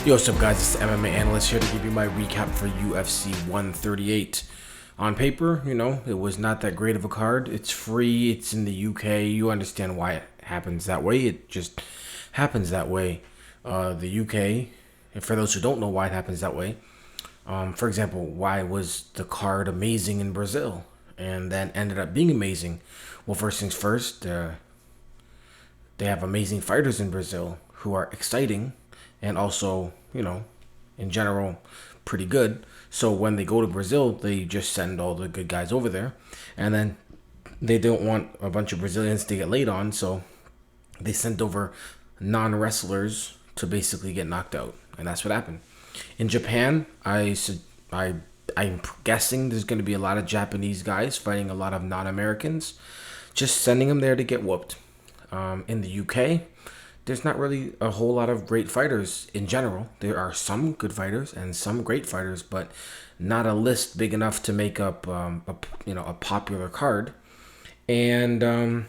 Yo, what's up, guys? It's the MMA Analyst here to give you my recap for UFC 138. On paper, it was not that great of a card. It's free. It's in the UK. You understand why it happens that way. It just happens that way. The UK, and for those who don't know why it happens that way, for example, why was the card amazing in Brazil and then ended up being amazing? Well, first things first, they have amazing fighters in Brazil who are exciting and also, in general, pretty good. So when they go to Brazil, they just send all the good guys over there. And then they don't want a bunch of Brazilians to get laid on, so they sent over non-wrestlers to basically get knocked out. And that's what happened. In Japan, I'm guessing there's going to be a lot of Japanese guys fighting a lot of non-Americans, just sending them there to get whooped. In the UK, there's not really a whole lot of great fighters in general. There are some good fighters and some great fighters, but not a list big enough to make up a popular card. And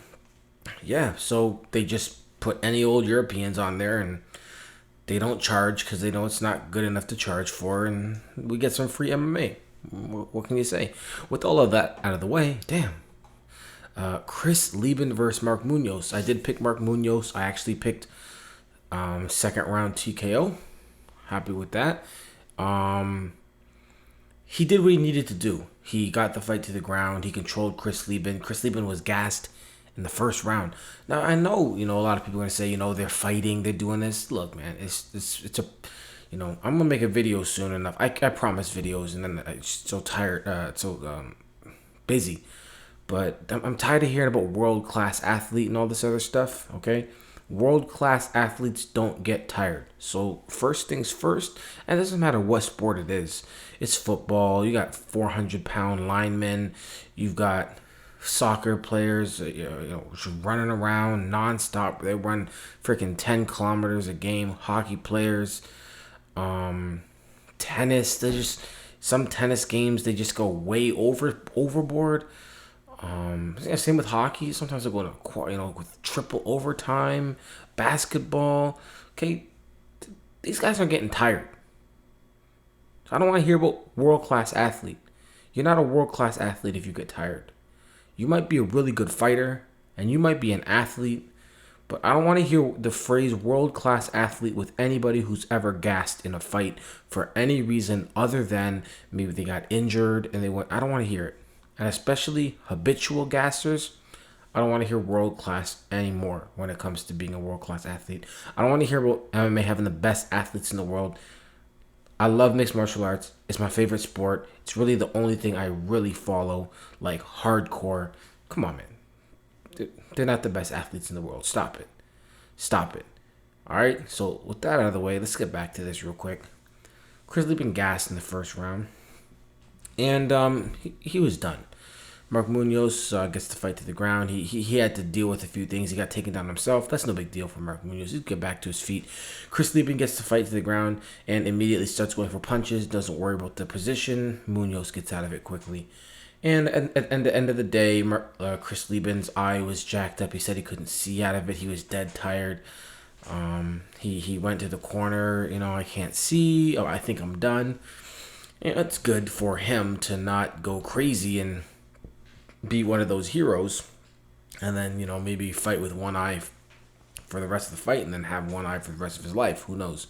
so they just put any old Europeans on there, and they don't charge because they know it's not good enough to charge for, and we get some free MMA. What can you say? With all of that out of the way, damn. Chris Leben versus Mark Muñoz. I did pick Mark Muñoz. I actually picked second round TKO. Happy with that. He did what he needed to do. He got the fight to the ground. He controlled Chris Leben. Chris Leben was gassed in the first round. Now, I know, a lot of people are going to say, they're fighting, they're doing this. Look, man, it's a, I'm going to make a video soon enough. I promise videos, and then I'm so tired, busy. But I'm tired of hearing about world-class athlete and all this other stuff, okay? World-class athletes don't get tired. So first things first, and it doesn't matter what sport it is. It's football. You got 400-pound linemen. You've got soccer players, just running around nonstop. They run freaking 10 kilometers a game. Hockey players, tennis. Some tennis games, they just go way overboard. Same with hockey. Sometimes they go to with triple overtime. Basketball. Okay, these guys are getting tired. So I don't want to hear about world-class athlete. You're not a world-class athlete if you get tired. You might be a really good fighter, and you might be an athlete, but I don't want to hear the phrase world-class athlete with anybody who's ever gassed in a fight for any reason other than maybe they got injured and they went. I don't want to hear it. And especially habitual gassers, I don't want to hear world-class anymore when it comes to being a world-class athlete. I don't want to hear about MMA having the best athletes in the world. I love mixed martial arts. It's my favorite sport. It's really the only thing I really follow, like hardcore. Come on, man. They're not the best athletes in the world. Stop it. All right, so with that out of the way, let's get back to this real quick. Chris Leben gassed in the first round, and he was done. Mark Muñoz gets the fight to the ground. He had to deal with a few things. He got taken down himself. That's no big deal for Mark Muñoz. He'll get back to his feet. Chris Leben gets the fight to the ground and immediately starts going for punches. Doesn't worry about the position. Muñoz gets out of it quickly. And at the end of the day, Chris Leben's eye was jacked up. He said he couldn't see out of it. He was dead tired. He went to the corner. I can't see. Oh, I think I'm done. And it's good for him to not go crazy and be one of those heroes, and then maybe fight with one eye for the rest of the fight, and then have one eye for the rest of his life. Who knows?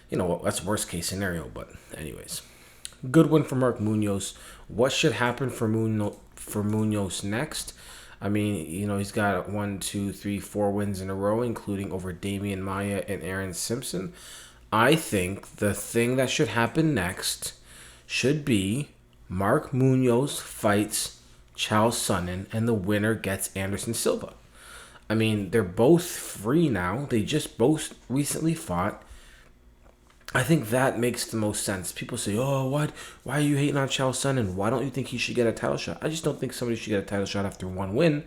That's worst case scenario. But anyways, good one for Mark Muñoz. What should happen for Muñoz next? I mean, he's got 1, 2, 3, 4 wins in a row, including over Damian Maia and Aaron Simpson. I think the thing that should happen next should be Mark Muñoz fights Chael Sonnen, and the winner gets Anderson Silva. I mean, they're both free now. They just both recently fought. I think that makes the most sense. People say, oh, why are you hating on Chael Sonnen? Why don't you think he should get a title shot? I just don't think somebody should get a title shot after one win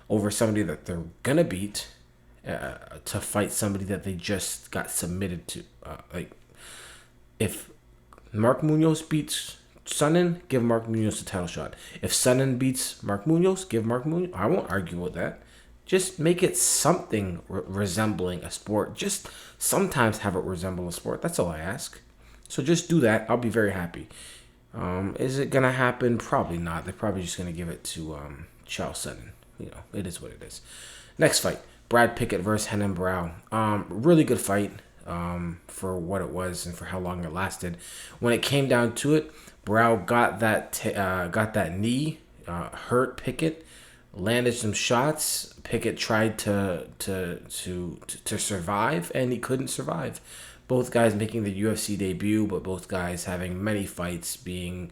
over somebody that they're going to beat to fight somebody that they just got submitted to. If Mark Muñoz beats Sonnen, give Mark Muñoz a title shot. If Sonnen beats Mark Muñoz, give Mark Muñoz. I won't argue with that. Just make it something resembling a sport. Just sometimes have it resemble a sport. That's all I ask. So just do that. I'll be very happy. Is it gonna happen? Probably not. They're probably just gonna give it to Charles Sutton. It is what it is. Next fight: Brad Pickett versus Renan Barão. Really good fight. For what it was and for how long it lasted. When it came down to it, Barão got that knee, hurt Pickett, landed some shots. Pickett tried to survive, and he couldn't survive. Both guys making the UFC debut, but both guys having many fights. Being,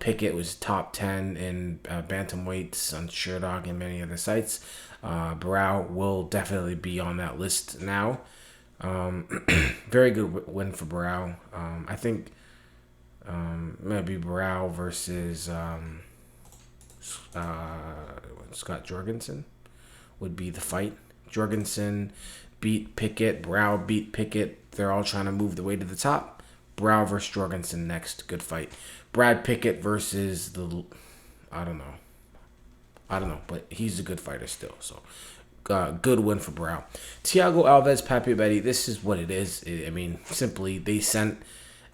Pickett was top 10 in bantamweights on Sherdog and many other sites. Barão will definitely be on that list now. Very good win for Barão. I think maybe Barão versus Scott Jorgensen would be the fight. Jorgensen beat Pickett. Barão beat Pickett. They're all trying to move the way to the top. Barão versus Jorgensen next. Good fight. Brad Pickett versus I don't know, but he's a good fighter still. So good win for Barão. Thiago Alves, Papi Betty. This is what it is. Simply they sent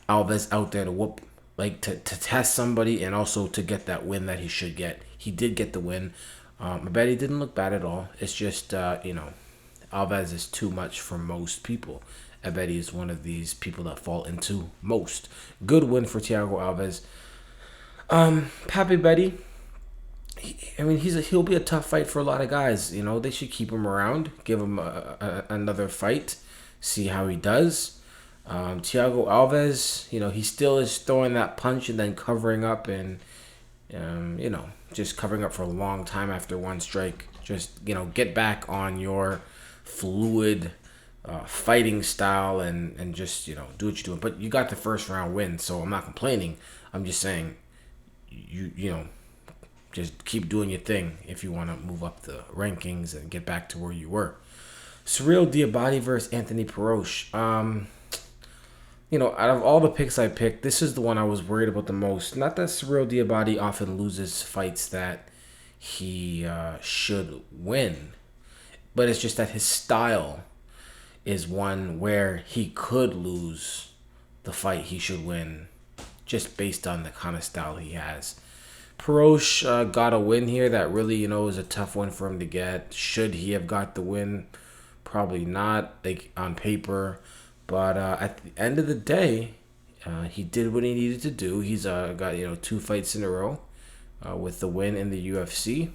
Alves out there to whoop, to test somebody and also to get that win that he should get. He did get the win. Betty didn't look bad at all. It's just Alves is too much for most people. Betty is one of these people that fall into most. Good win for Thiago Alves. Papi Betty. He'll be a tough fight for a lot of guys. They should keep him around, give him another fight, see how he does. Thiago Alves, he still is throwing that punch and then covering up and, just covering up for a long time after one strike. Just, get back on your fluid fighting style and just, do what you're doing. But you got the first round win, so I'm not complaining. I'm just saying, just keep doing your thing if you want to move up the rankings and get back to where you were. Cyril Diabate versus Anthony Perosh. Out of all the picks I picked, this is the one I was worried about the most. Not that Cyril Diabate often loses fights that he should win, but it's just that his style is one where he could lose the fight he should win just based on the kind of style he has. Perosh got a win here that really, is a tough one for him to get. Should he have got the win? Probably not, on paper. But at the end of the day, he did what he needed to do. He's got 2 fights in a row with the win in the UFC.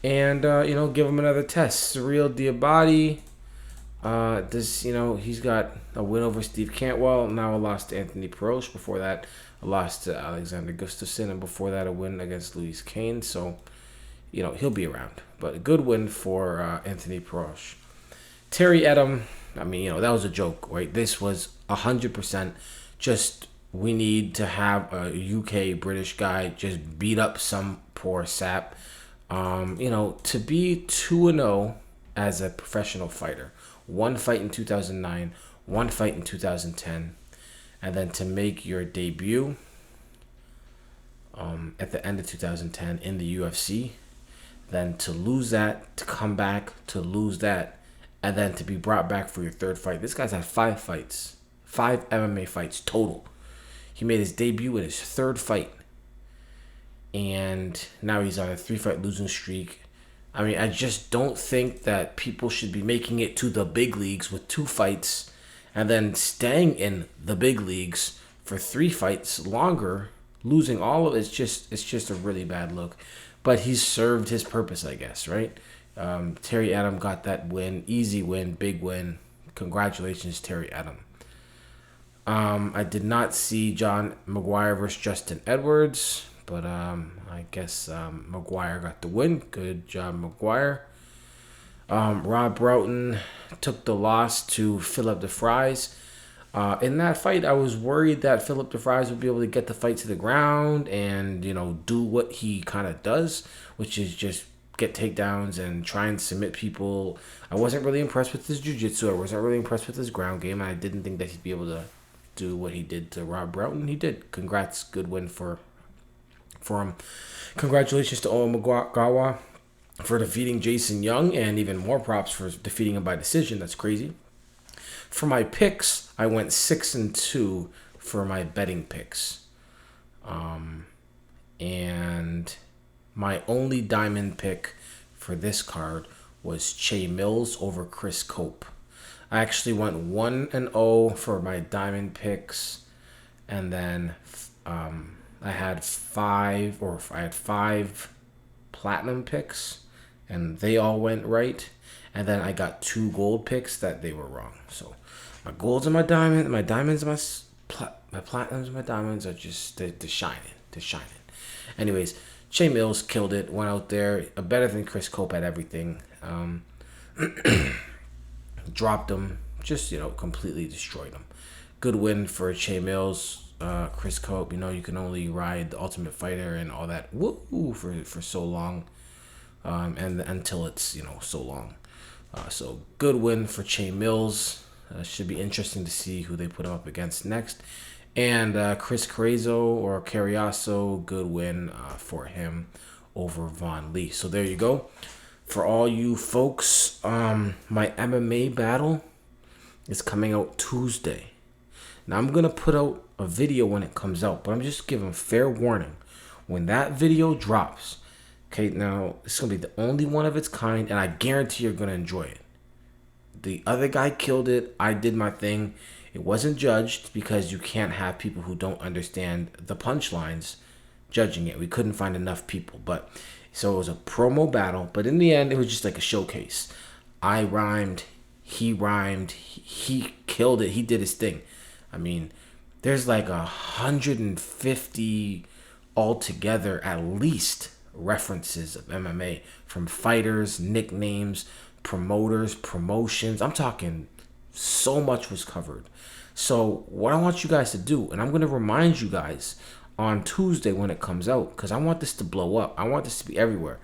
And, give him another test. Cyril Diabate, he's got a win over Steve Cantwell. Now a loss to Anthony Perosh. Before that, a loss to Alexander Gustafsson. And before that, a win against Louis Kane. So, he'll be around. But a good win for Anthony Perosh. Terry Edom, that was a joke, right? This was 100% just we need to have a UK British guy just beat up some poor sap. To be 2-0 as a professional fighter. 1 fight in 2009, 1 fight in 2010, and then to make your debut at the end of 2010 in the UFC, then to lose that, to come back, to lose that, and then to be brought back for your 3rd fight. This guy's had 5 fights, 5 MMA fights total. He made his debut in his 3rd fight, and now he's on a 3-fight losing streak. I just don't think that people should be making it to the big leagues with 2 fights and then staying in the big leagues for 3 fights longer, losing all of it. It's just a really bad look. But he's served his purpose, I guess, right? Terry Edom got that win, easy win, big win. Congratulations, Terry Edom. I did not see John Maguire versus Justin Edwards. But I guess Maguire got the win. Good job, Maguire. Rob Broughton took the loss to Philip DeFries. In that fight, I was worried that Philip DeFries would be able to get the fight to the ground and, do what he kind of does, which is just get takedowns and try and submit people. I wasn't really impressed with his jiu-jitsu. I wasn't really impressed with his ground game. And I didn't think that he'd be able to do what he did to Rob Broughton. He did. Congrats. Good win for him. Congratulations to Owen Magawa. for defeating Jason Young, and even more props for defeating him by decision. That's crazy. For my picks, I went 6-2 for my betting picks. And my only diamond pick for this card was Che Mills over Chris Cope. I actually went 1-0 for my diamond picks, and then I had five platinum picks, and they all went right. And then I got 2 gold picks that they were wrong. So my golds and my diamonds, my diamonds and my platinums and my diamonds are just they're shining. Anyways, Che Mills killed it. Went out there better than Chris Cope at everything. Dropped him. Just completely destroyed him. Good win for Che Mills. Chris Cope, you can only ride the Ultimate Fighter and all that for so long, and until it's so long. So good win for Che Mills. Should be interesting to see who they put him up against next. And Chris Carriazo, good win for him over Von Lee. So there you go. For all you folks, my MMA battle is coming out Tuesday. Now I'm going to put out a video when it comes out, but I'm just giving fair warning. When that video drops, okay, now it's going to be the only one of its kind, and I guarantee you're going to enjoy it. The other guy killed it. I did my thing. It wasn't judged because you can't have people who don't understand the punchlines judging it. We couldn't find enough people. So it was a promo battle, but in the end, it was just like a showcase. I rhymed. He killed it. He did his thing. I mean, there's like 150 altogether, at least, references of MMA from fighters, nicknames, promoters, promotions. I'm talking so much was covered. So what I want you guys to do, and I'm going to remind you guys on Tuesday when it comes out, because I want this to blow up. I want this to be everywhere.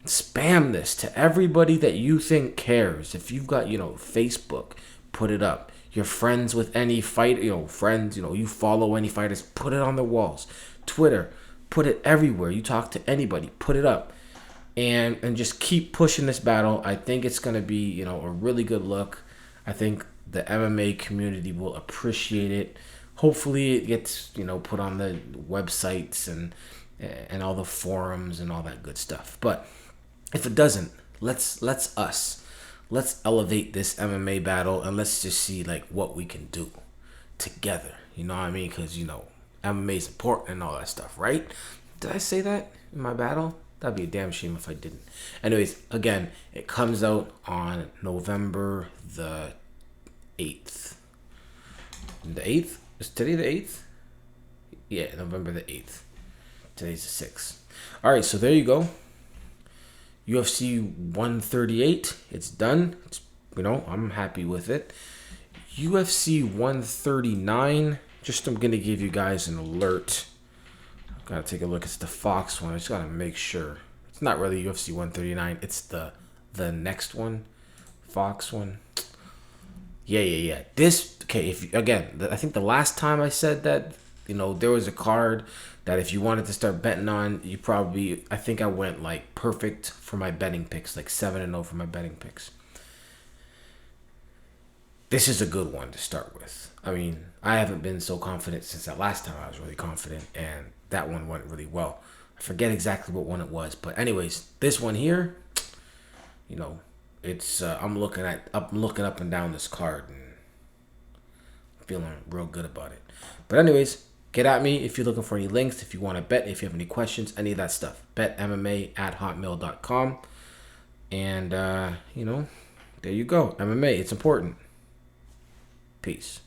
Spam this to everybody that you think cares. If you've got, Facebook, put it up. You're friends with any fight, friends, you follow any fighters, put it on the walls. Twitter, put it everywhere. You talk to anybody, put it up. And just keep pushing this battle. I think it's going to be, a really good look. I think the MMA community will appreciate it. Hopefully it gets, put on the websites and all the forums and all that good stuff. But if it doesn't, let's elevate this MMA battle, and let's just see what we can do together. You know what I mean? Because MMA is important and all that stuff, right? Did I say that in my battle? That'd be a damn shame if I didn't. Anyways, again, it comes out on November the 8th. The 8th? Is today the 8th? Yeah, November the 8th. Today's the 6th. All right, so there you go. UFC 138, it's done. I'm happy with it. UFC 139, I'm going to give you guys an alert. I've got to take a look. It's the Fox one. I just got to make sure. It's not really UFC 139. It's the next one. Fox one. Yeah. Okay, I think the last time I said that, there was a card that if you wanted to start betting on, I think I went perfect for my betting picks, 7-0 for my betting picks. This is a good one to start with. I mean, I haven't been so confident since that last time I was really confident, and that one went really well. I forget exactly what one it was, but anyways, this one here, it's I'm looking up and down this card and feeling real good about it. But anyways, get at me if you're looking for any links, if you want to bet, if you have any questions, any of that stuff. BetMMA@hotmail.com. And there you go. MMA, it's important. Peace.